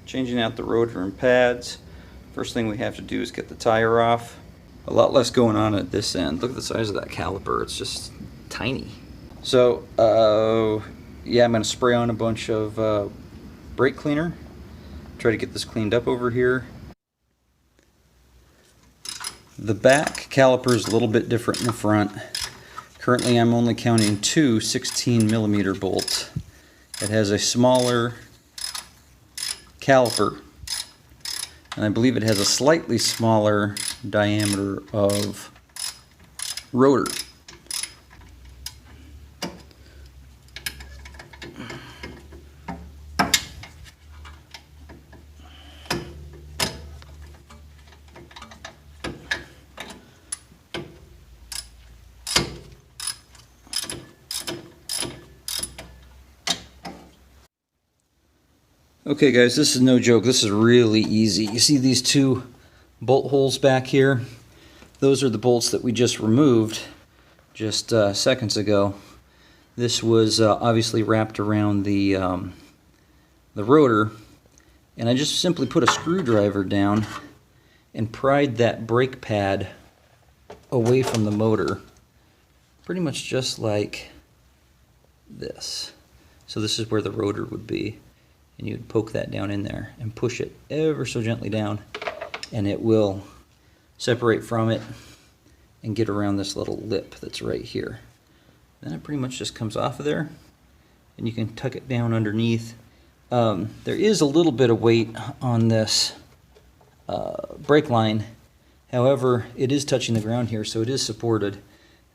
Changing out the rotor and pads. First thing we have to do is get the tire off. A lot less going on at this end. Look at the size of that caliper, it's just tiny. So, yeah, I'm going to spray on a bunch of brake cleaner. Try to get this cleaned up over here. The back caliper is a little bit different than the front. Currently I'm only counting two 16mm bolts. It has a smaller caliper, and I believe it has a slightly smaller diameter of rotor. Okay guys, this is no joke, this is really easy. You see these two bolt holes back here? Those are the bolts that we just removed just seconds ago. This was obviously wrapped around the rotor, and I just simply put a screwdriver down and pried that brake pad away from the motor, pretty much just like this. So this is where the rotor would be. And you'd poke that down in there and push it ever so gently down, and it will separate from it and get around this little lip that's right here. Then it pretty much just comes off of there, and you can tuck it down underneath. There is a little bit of weight on this brake line. However, it is touching the ground here, so it is supported.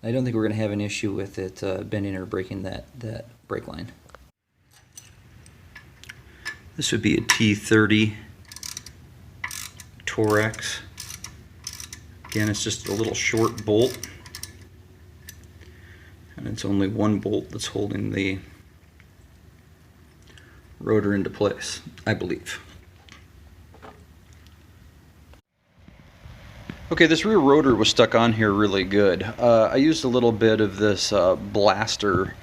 I don't think we're going to have an issue with it bending or breaking that brake line. This would be a T30 Torex. Again, it's just a little short bolt, and it's only one bolt that's holding the rotor into place, I believe. Okay, this rear rotor was stuck on here really good. I used a little bit of this blaster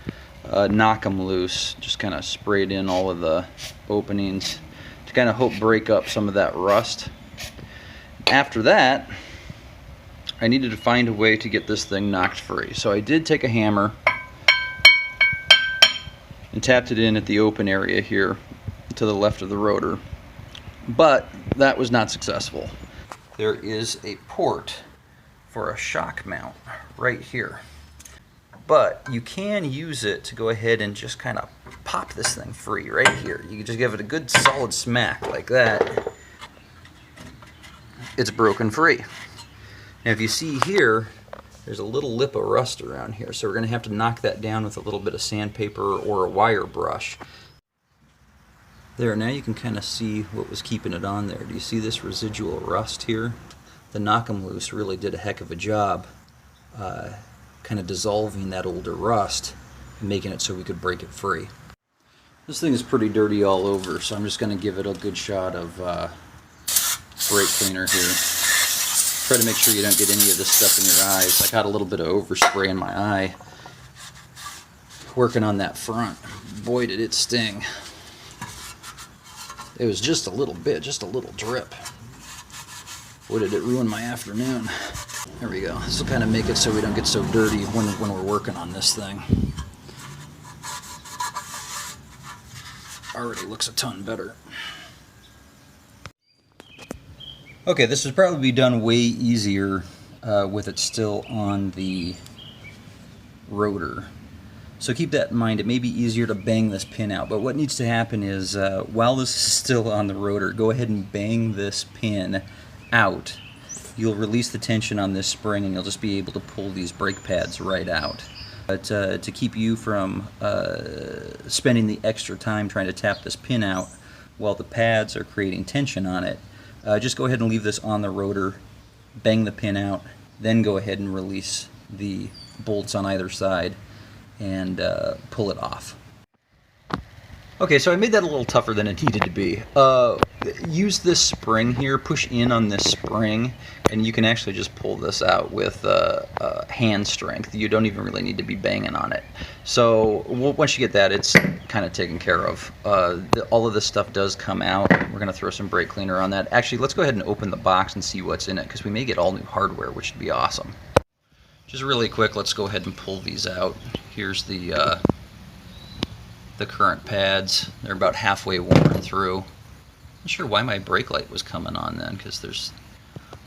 knock them loose, just kind of sprayed in all of the openings to kind of hope break up some of that rust. After that, I needed to find a way to get this thing knocked free. So I did take a hammer and tapped it in at the open area here to the left of the rotor, but that was not successful. There is a port for a shock mount right here. But you can use it to go ahead and just kind of pop this thing free right here. You can just give it a good solid smack like that. It's broken free. Now if you see here, there's a little lip of rust around here, so we're going to have to knock that down with a little bit of sandpaper or a wire brush. There, now you can kind of see what was keeping it on there. Do you see this residual rust here? The knock 'em loose really did a heck of a job kind of dissolving that older rust and making it so we could break it free. This thing is pretty dirty all over, so I'm just going to give it a good shot of brake cleaner here. Try to make sure you don't get any of this stuff in your eyes. I got a little bit of overspray in my eye working on that front. Boy, did it sting. It was just a little bit, just a little drip. Boy, did it ruin my afternoon. There we go. This will kind of make it so we don't get so dirty when we're working on this thing. Already looks a ton better. Okay, this would probably be done way easier with it still on the rotor. So keep that in mind. It may be easier to bang this pin out, but what needs to happen is while this is still on the rotor, go ahead and bang this pin out. You'll release the tension on this spring and you'll just be able to pull these brake pads right out. But to keep you from spending the extra time trying to tap this pin out while the pads are creating tension on it, just go ahead and leave this on the rotor, bang the pin out, then go ahead and release the bolts on either side and pull it off. Okay, so I made that a little tougher than it needed to be. Use this spring here, push in on this spring, and you can actually just pull this out with hand strength. You don't even really need to be banging on it. So once you get that, it's kind of taken care of. All of this stuff does come out. We're going to throw some brake cleaner on that. Actually, let's go ahead and open the box and see what's in it, because we may get all new hardware, which would be awesome. Just really quick, let's go ahead and pull these out. Here's the current pads. They're about halfway worn through. Not sure why my brake light was coming on then, because there's,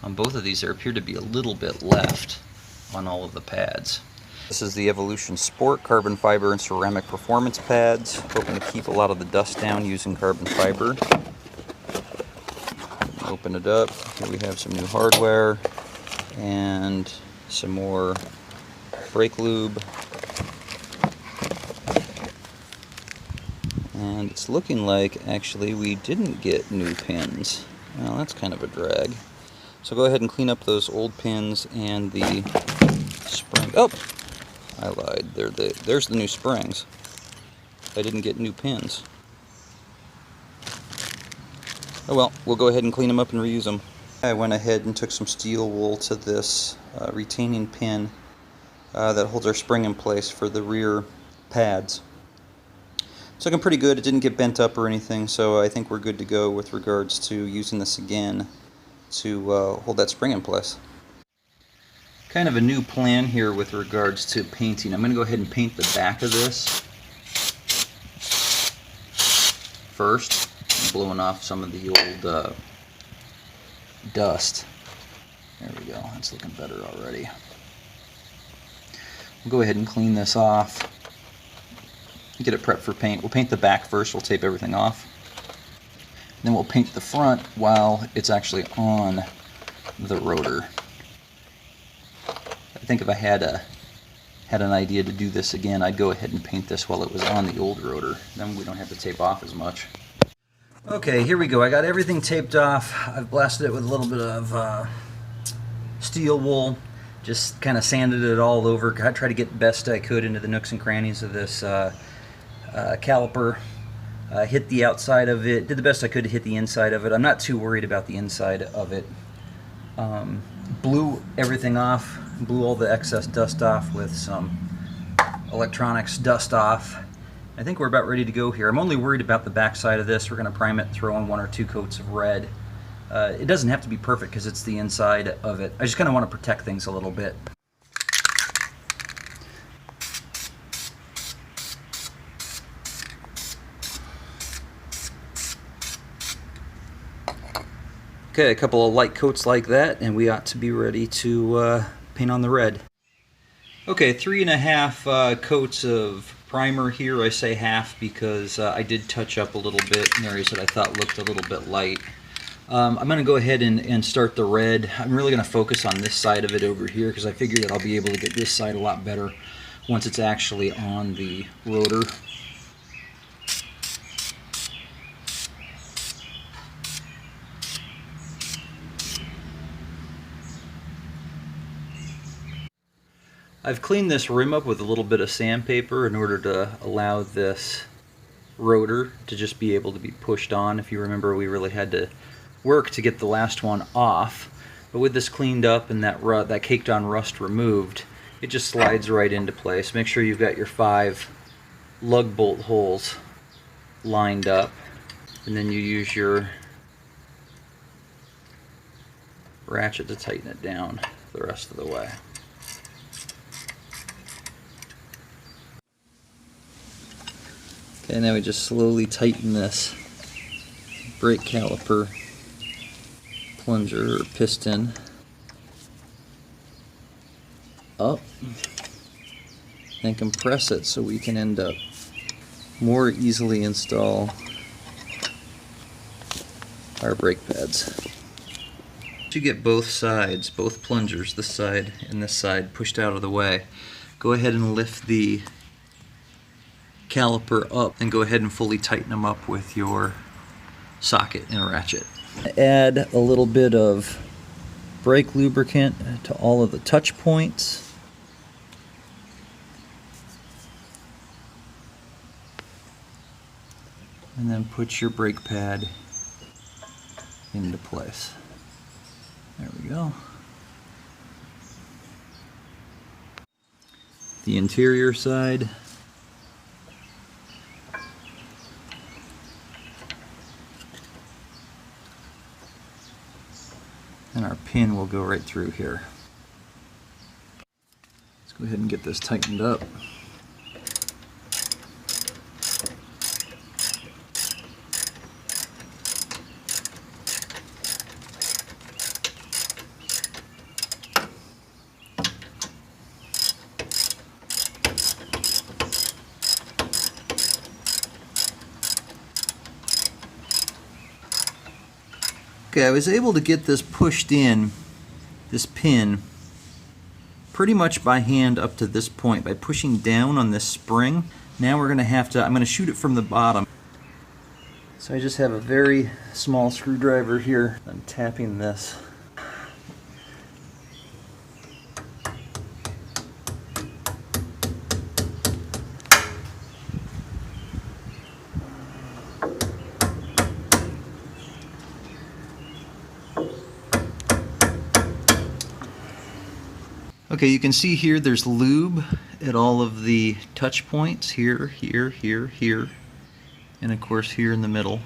on both of these, there appeared to be a little bit left on all of the pads. This is the Evolution Sport carbon fiber and ceramic performance pads. Hoping to keep a lot of the dust down using carbon fiber. Open it up. Here we have some new hardware and some more brake lube. And it's looking like, actually, we didn't get new pins. Well, that's kind of a drag. So go ahead and clean up those old pins and the spring. Oh! I lied. There's the new springs. I didn't get new pins. Oh well, we'll go ahead and clean them up and reuse them. I went ahead and took some steel wool to this retaining pin that holds our spring in place for the rear pads. It's looking pretty good. It didn't get bent up or anything, so I think we're good to go with regards to using this again to hold that spring in place. Kind of a new plan here with regards to painting. I'm going to go ahead and paint the back of this first. I'm blowing off some of the old dust. There we go. That's looking better already. We'll go ahead and clean this off. Get it prepped for paint. We'll paint the back first. We'll tape everything off. Then we'll paint the front while it's actually on the rotor. I think if I had an idea to do this again, I'd go ahead and paint this while it was on the old rotor. Then we don't have to tape off as much. Okay, here we go. I got everything taped off. I've blasted it with a little bit of steel wool. Just kind of sanded it all over. I tried to get the best I could into the nooks and crannies of this caliper. Hit the outside of it. Did the best I could to hit the inside of it. I'm not too worried about the inside of it. Blew everything off. Blew all the excess dust off with some electronics dust off. I think we're about ready to go here. I'm only worried about the back side of this. We're going to prime it and throw on 1 or 2 coats of red. It doesn't have to be perfect because it's the inside of it. I just kind of want to protect things a little bit. Okay, a couple of light coats like that, and we ought to be ready to paint on the red. Okay, 3.5 coats of primer here. I say half because I did touch up a little bit in areas that I thought looked a little bit light. I'm going to go ahead and start the red. I'm really going to focus on this side of it over here because I figure that I'll be able to get this side a lot better once it's actually on the rotor. I've cleaned this rim up with a little bit of sandpaper in order to allow this rotor to just be able to be pushed on. If you remember, we really had to work to get the last one off, but with this cleaned up and that caked on rust removed, it just slides right into place. Make sure you've got your 5 lug bolt holes lined up, and then you use your ratchet to tighten it down the rest of the way. Okay, now we just slowly tighten this brake caliper plunger or piston up and compress it so we can end up more easily install our brake pads. To get both sides, both plungers, this side and this side, pushed out of the way, go ahead and lift the caliper up and go ahead and fully tighten them up with your socket and ratchet. Add a little bit of brake lubricant to all of the touch points. and then put your brake pad into place. There we go. The interior side. And our pin will go right through here. Let's go ahead and get this tightened up. Okay, I was able to get this pushed in, this pin, pretty much by hand up to this point by pushing down on this spring. Now we're going to have to, I'm going to shoot it from the bottom. So I just have a very small screwdriver here. I'm tapping this. Okay, you can see here there's lube at all of the touch points, here, here, here, here, and of course here in the middle.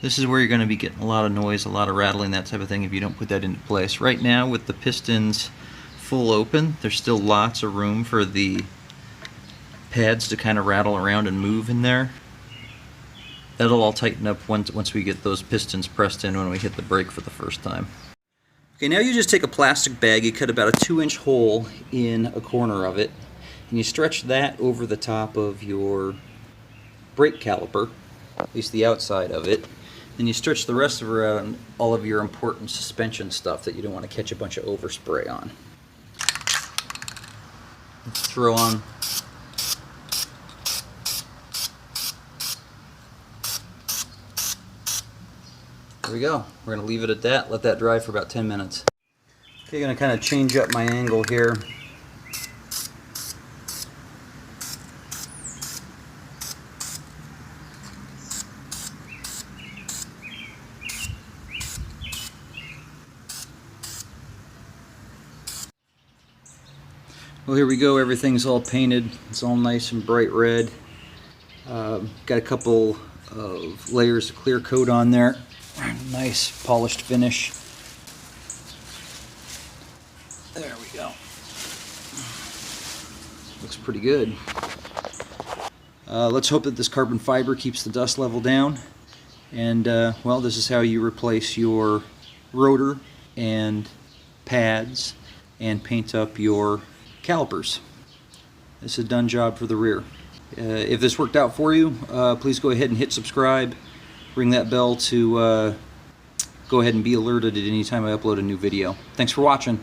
This is where you're going to be getting a lot of noise, a lot of rattling, that type of thing if you don't put that into place. Right now with the pistons full open, there's still lots of room for the pads to kind of rattle around and move in there. That'll all tighten up once we get those pistons pressed in when we hit the brake for the first time. Okay, now you just take a plastic bag, you cut about a 2-inch hole in a corner of it, and you stretch that over the top of your brake caliper, at least the outside of it. Then you stretch the rest of it around all of your important suspension stuff that you don't want to catch a bunch of overspray on. Let's throw on There we go. We're going to leave it at that, let that dry for about 10 minutes. Okay, going to kind of change up my angle here. Well, here we go. Everything's all painted. It's all nice and bright red. Got a couple of layers of clear coat on there. Nice polished finish. There we go. Looks pretty good. Let's hope that this carbon fiber keeps the dust level down. And well, this is how you replace your rotor and pads and paint up your calipers. This is a done job for the rear. If this worked out for you, please go ahead and hit subscribe. Ring that bell to go ahead and be alerted at any time I upload a new video. Thanks for watching.